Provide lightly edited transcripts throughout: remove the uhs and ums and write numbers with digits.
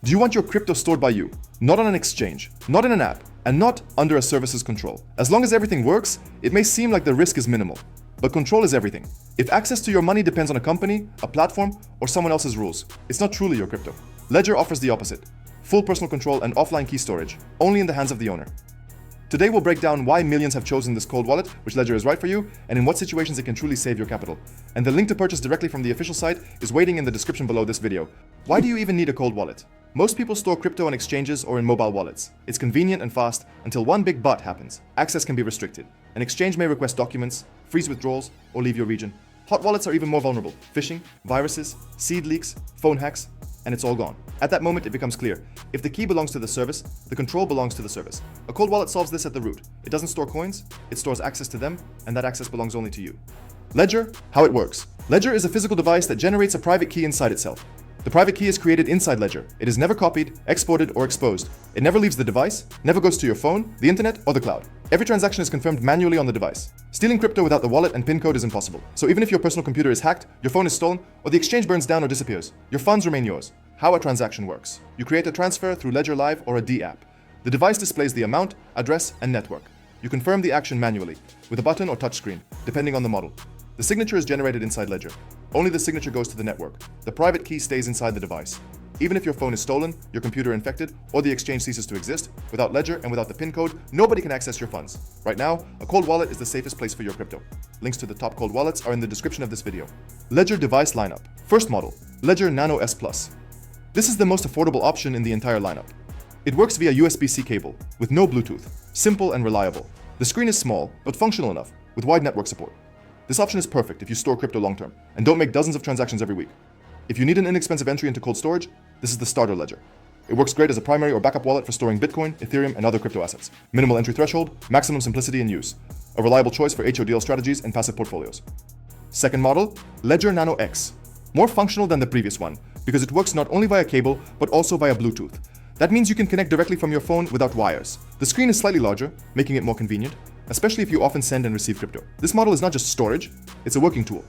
Do you want your crypto stored by you, not on an exchange, not in an app, and not under a service's control? As long as everything works, it may seem like the risk is minimal, but control is everything. If access to your money depends on a company, a platform, or someone else's rules, it's not truly your crypto. Ledger offers the opposite: full personal control and offline key storage, only in the hands of the owner. Today we'll break down why millions have chosen this cold wallet, which Ledger is right for you, and in what situations it can truly save your capital. And the link to purchase directly from the official site is waiting in the description below this video. Why do you even need a cold wallet? Most people store crypto on exchanges or in mobile wallets. It's convenient and fast until one big but happens. Access can be restricted. An exchange may request documents, freeze withdrawals, or leave your region. Hot wallets are even more vulnerable. Phishing, viruses, seed leaks, phone hacks, and it's all gone. At that moment, it becomes clear. If the key belongs to the service, the control belongs to the service. A cold wallet solves this at the root. It doesn't store coins, it stores access to them, and that access belongs only to you. Ledger, how it works. Ledger is a physical device that generates a private key inside itself. The private key is created inside Ledger. It is never copied, exported, or exposed. It never leaves the device, never goes to your phone, the internet, or the cloud. Every transaction is confirmed manually on the device. Stealing crypto without the wallet and PIN code is impossible. So even if your personal computer is hacked, your phone is stolen, or the exchange burns down or disappears, your funds remain yours. How a transaction works. You create a transfer through Ledger Live or a D app. The device displays the amount, address, and network. You confirm the action manually, with a button or touchscreen, depending on the model. The signature is generated inside Ledger. Only the signature goes to the network. The private key stays inside the device. Even if your phone is stolen, your computer infected, or the exchange ceases to exist, without Ledger and without the PIN code, nobody can access your funds. Right now, a cold wallet is the safest place for your crypto. Links to the top cold wallets are in the description of this video. Ledger device lineup. First model, Ledger Nano S+. This is the most affordable option in the entire lineup. It works via USB-C cable, with no Bluetooth. Simple and reliable. The screen is small, but functional enough, with wide network support. This option is perfect if you store crypto long-term, and don't make dozens of transactions every week. If you need an inexpensive entry into cold storage, this is the starter ledger. It works great as a primary or backup wallet for storing Bitcoin, Ethereum, and other crypto assets. Minimal entry threshold, maximum simplicity in use. A reliable choice for HODL strategies and passive portfolios. Second model, Ledger Nano X. More functional than the previous one, because it works not only via cable, but also via Bluetooth. That means you can connect directly from your phone without wires. The screen is slightly larger, making it more convenient, especially if you often send and receive crypto. This model is not just storage, it's a working tool.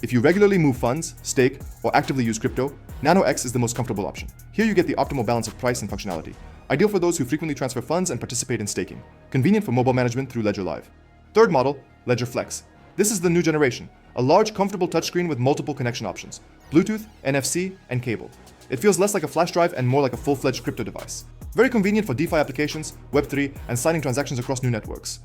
If you regularly move funds, stake, or actively use crypto, Nano X is the most comfortable option. Here you get the optimal balance of price and functionality. Ideal for those who frequently transfer funds and participate in staking. Convenient for mobile management through Ledger Live. Third model, Ledger Flex. This is the new generation. A large, comfortable touchscreen with multiple connection options. Bluetooth, NFC, and cable. It feels less like a flash drive and more like a full-fledged crypto device. Very convenient for DeFi applications, Web3, and signing transactions across new networks.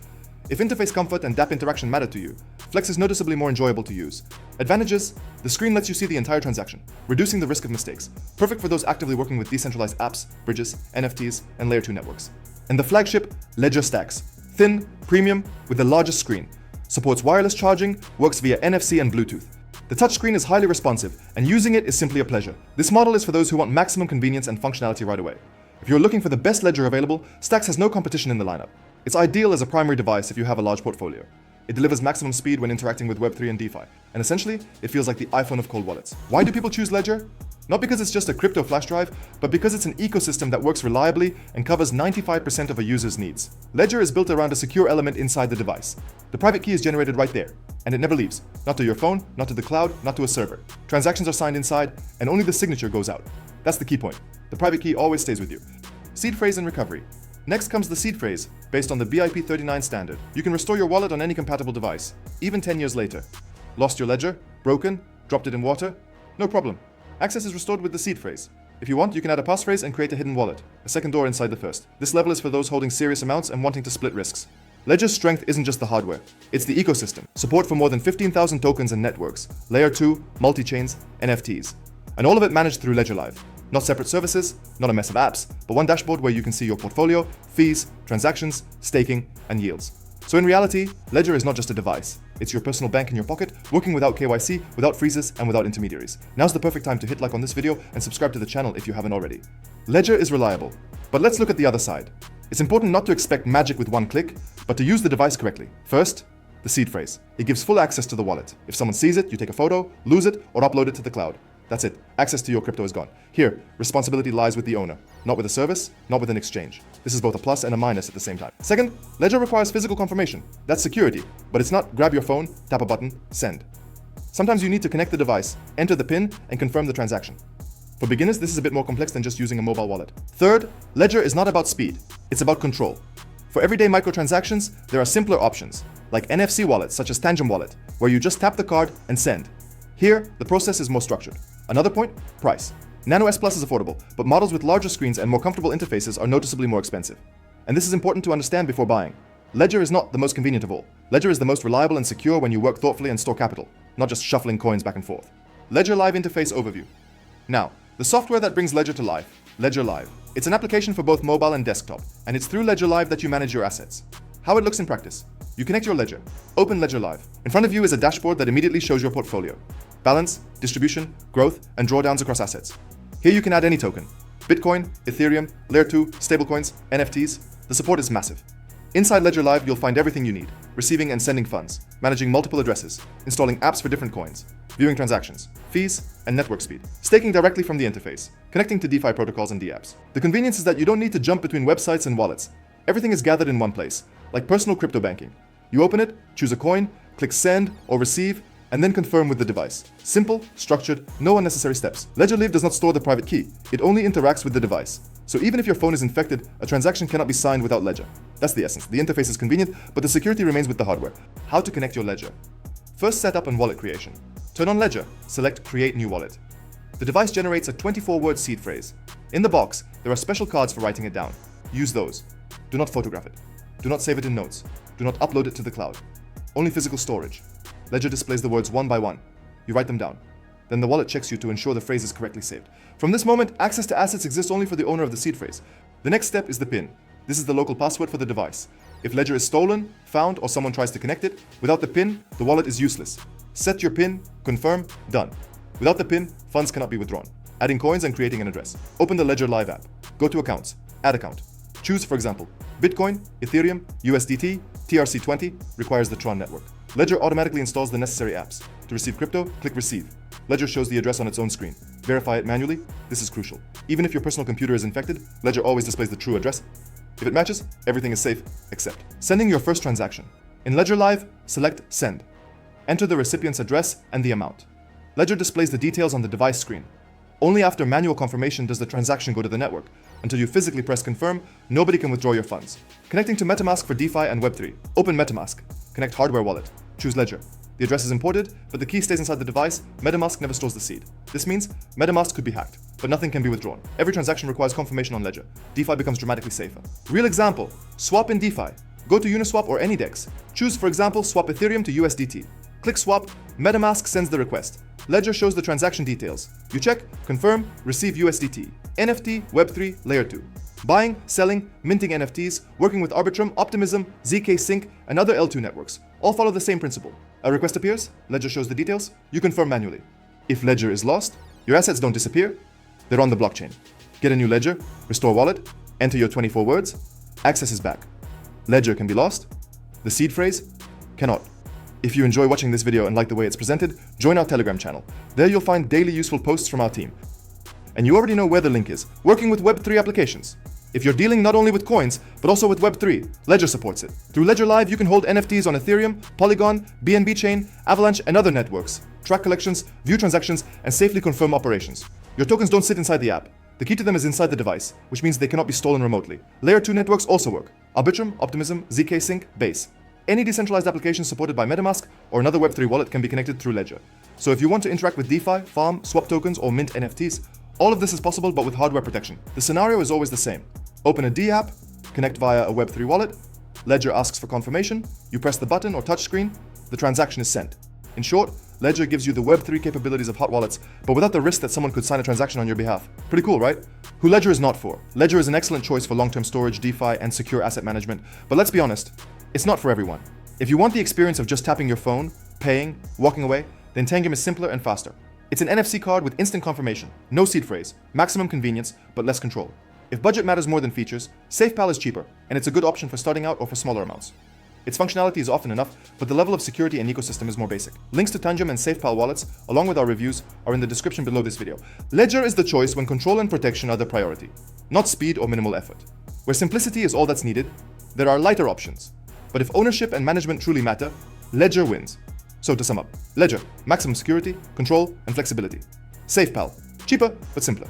If interface comfort and DApp interaction matter to you, Flex is noticeably more enjoyable to use. Advantages: the screen lets you see the entire transaction, reducing the risk of mistakes. Perfect for those actively working with decentralized apps, bridges, NFTs, and Layer 2 networks. And the flagship, Ledger Stax. Thin, premium, with the largest screen. Supports wireless charging, works via NFC and Bluetooth. The touchscreen is highly responsive, and using it is simply a pleasure. This model is for those who want maximum convenience and functionality right away. If you're looking for the best ledger available, Stax has no competition in the lineup. It's ideal as a primary device if you have a large portfolio. It delivers maximum speed when interacting with Web3 and DeFi, and essentially, it feels like the iPhone of cold wallets. Why do people choose Ledger? Not because it's just a crypto flash drive, but because it's an ecosystem that works reliably and covers 95% of a user's needs. Ledger is built around a secure element inside the device. The private key is generated right there, and it never leaves. Not to your phone, not to the cloud, not to a server. Transactions are signed inside, and only the signature goes out. That's the key point. The private key always stays with you. Seed phrase and recovery. Next comes the seed phrase, based on the BIP39 standard. You can restore your wallet on any compatible device, even 10 years later. Lost your ledger? Broken? Dropped it in water? No problem. Access is restored with the seed phrase. If you want, you can add a passphrase and create a hidden wallet, a second door inside the first. This level is for those holding serious amounts and wanting to split risks. Ledger's strength isn't just the hardware, it's the ecosystem. Support for more than 15,000 tokens and networks, Layer 2, multi-chains, NFTs. And all of it managed through Ledger Live. Not separate services, not a mess of apps, but one dashboard where you can see your portfolio, fees, transactions, staking, and yields. So in reality, Ledger is not just a device. It's your personal bank in your pocket, working without KYC, without freezes, and without intermediaries. Now's the perfect time to hit like on this video and subscribe to the channel if you haven't already. Ledger is reliable, but let's look at the other side. It's important not to expect magic with one click, but to use the device correctly. First, the seed phrase. It gives full access to the wallet. If someone sees it, you take a photo, lose it, or upload it to the cloud. That's it. Access to your crypto is gone. Here, responsibility lies with the owner, not with a service, not with an exchange. This is both a plus and a minus at the same time. Second, Ledger requires physical confirmation. That's security, but it's not grab your phone, tap a button, send. Sometimes you need to connect the device, enter the PIN, and confirm the transaction. For beginners, this is a bit more complex than just using a mobile wallet. Third, Ledger is not about speed, it's about control. For everyday microtransactions, there are simpler options, like NFC wallets such as Tangem Wallet, where you just tap the card and send. Here, the process is more structured. Another point, price. Nano S Plus is affordable, but models with larger screens and more comfortable interfaces are noticeably more expensive. And this is important to understand before buying. Ledger is not the most convenient of all. Ledger is the most reliable and secure when you work thoughtfully and store capital, not just shuffling coins back and forth. Ledger Live Interface Overview. Now, the software that brings Ledger to life, Ledger Live. It's an application for both mobile and desktop, and it's through Ledger Live that you manage your assets. How it looks in practice. You connect your Ledger, open Ledger Live. In front of you is a dashboard that immediately shows your portfolio. Balance, distribution, growth, and drawdowns across assets. Here you can add any token. Bitcoin, Ethereum, Layer 2, stablecoins, NFTs. The support is massive. Inside Ledger Live, you'll find everything you need. Receiving and sending funds, managing multiple addresses, installing apps for different coins, viewing transactions, fees, and network speed, staking directly from the interface, connecting to DeFi protocols and dApps. The convenience is that you don't need to jump between websites and wallets. Everything is gathered in one place, like personal crypto banking. You open it, choose a coin, click send or receive, and then confirm with the device. Simple, structured, no unnecessary steps. Ledger Live does not store the private key. It only interacts with the device. So even if your phone is infected, a transaction cannot be signed without Ledger. That's the essence. The interface is convenient, but the security remains with the hardware. How to connect your Ledger. First, setup and wallet creation. Turn on Ledger, select Create New Wallet. The device generates a 24-word seed phrase. In the box, there are special cards for writing it down. Use those. Do not photograph it. Do not save it in notes. Do not upload it to the cloud. Only physical storage. Ledger displays the words one by one. You write them down. Then the wallet checks you to ensure the phrase is correctly saved. From this moment, access to assets exists only for the owner of the seed phrase. The next step is the PIN. This is the local password for the device. If Ledger is stolen, found, or someone tries to connect it, without the PIN, the wallet is useless. Set your PIN, confirm, done. Without the PIN, funds cannot be withdrawn. Adding coins and creating an address. Open the Ledger Live app. Go to Accounts. Add account. Choose, for example, Bitcoin, Ethereum, USDT, TRC20, requires the Tron network. Ledger automatically installs the necessary apps. To receive crypto, click Receive. Ledger shows the address on its own screen. Verify it manually. This is crucial. Even if your personal computer is infected, Ledger always displays the true address. If it matches, everything is safe, except sending your first transaction. In Ledger Live, select Send. Enter the recipient's address and the amount. Ledger displays the details on the device screen. Only after manual confirmation does the transaction go to the network. Until you physically press confirm, nobody can withdraw your funds. Connecting to MetaMask for DeFi and Web3. Open MetaMask. Connect hardware wallet. Choose Ledger. The address is imported, but the key stays inside the device. MetaMask never stores the seed. This means MetaMask could be hacked, but nothing can be withdrawn. Every transaction requires confirmation on Ledger. DeFi becomes dramatically safer. Real example, swap in DeFi. Go to Uniswap or any DEX. Choose, for example, swap Ethereum to USDT. Click swap, MetaMask sends the request. Ledger shows the transaction details. You check, confirm, receive USDT. NFT, Web3, Layer 2. Buying, selling, minting NFTs, working with Arbitrum, Optimism, ZK Sync, and other L2 networks. All follow the same principle. A request appears, Ledger shows the details, you confirm manually. If Ledger is lost, your assets don't disappear, they're on the blockchain. Get a new Ledger, restore wallet, enter your 24 words, access is back. Ledger can be lost, the seed phrase cannot. If you enjoy watching this video and like the way it's presented, join our Telegram channel. There you'll find daily useful posts from our team. And you already know where the link is, working with Web3 applications. If you're dealing not only with coins, but also with Web3, Ledger supports it. Through Ledger Live, you can hold NFTs on Ethereum, Polygon, BNB Chain, Avalanche, and other networks, track collections, view transactions, and safely confirm operations. Your tokens don't sit inside the app. The key to them is inside the device, which means they cannot be stolen remotely. Layer 2 networks also work. Arbitrum, Optimism, ZK Sync, Base. Any decentralized application supported by MetaMask or another Web3 wallet can be connected through Ledger. So if you want to interact with DeFi, farm, swap tokens, or mint NFTs, all of this is possible but with hardware protection. The scenario is always the same. Open a D app, connect via a Web3 wallet, Ledger asks for confirmation, you press the button or touchscreen, the transaction is sent. In short, Ledger gives you the Web3 capabilities of hot wallets, but without the risk that someone could sign a transaction on your behalf. Pretty cool, right? Who Ledger is not for. Ledger is an excellent choice for long-term storage, DeFi, and secure asset management, but let's be honest, it's not for everyone. If you want the experience of just tapping your phone, paying, walking away, then Tangem is simpler and faster. It's an NFC card with instant confirmation, no seed phrase, maximum convenience, but less control. If budget matters more than features, SafePal is cheaper, and it's a good option for starting out or for smaller amounts. Its functionality is often enough, but the level of security and ecosystem is more basic. Links to Tangem and SafePal wallets, along with our reviews, are in the description below this video. Ledger is the choice when control and protection are the priority, not speed or minimal effort. Where simplicity is all that's needed, there are lighter options. But if ownership and management truly matter, Ledger wins. So to sum up, Ledger, maximum security, control, and flexibility. SafePal, Cheaper, but simpler.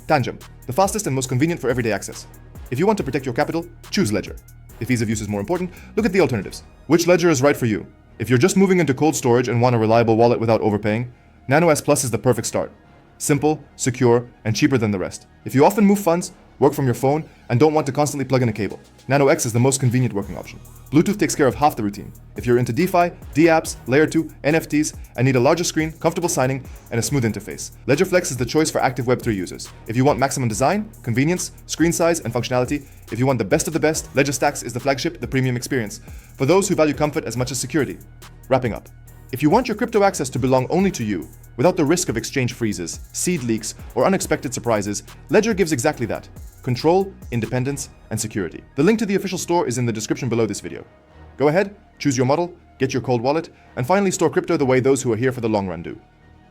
Tangem, the fastest and most convenient for everyday access. If you want to protect your capital, choose Ledger. If ease of use is more important, look at the alternatives. Which ledger is right for you? If you're just moving into cold storage and want a reliable wallet without overpaying, Nano S Plus is the perfect start. Simple, secure, and cheaper than the rest. If you often move funds, work from your phone, and don't want to constantly plug in a cable, Nano X is the most convenient working option. Bluetooth takes care of half the routine. If you're into DeFi, dApps, Layer 2, NFTs, and need a larger screen, comfortable signing, and a smooth interface, Ledger Flex is the choice for active Web3 users. If you want maximum design, convenience, screen size, and functionality, if you want the best of the best, Ledger Stax is the flagship, the premium experience, for those who value comfort as much as security. Wrapping up. If you want your crypto access to belong only to you, without the risk of exchange freezes, seed leaks, or unexpected surprises, Ledger gives exactly that. Control, independence, and security. The link to the official store is in the description below this video. Go ahead, choose your model, get your cold wallet, and finally store crypto the way those who are here for the long run do.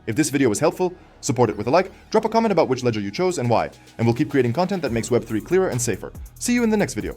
If this video was helpful, support it with a like, drop a comment about which ledger you chose and why, and we'll keep creating content that makes Web3 clearer and safer. See you in the next video.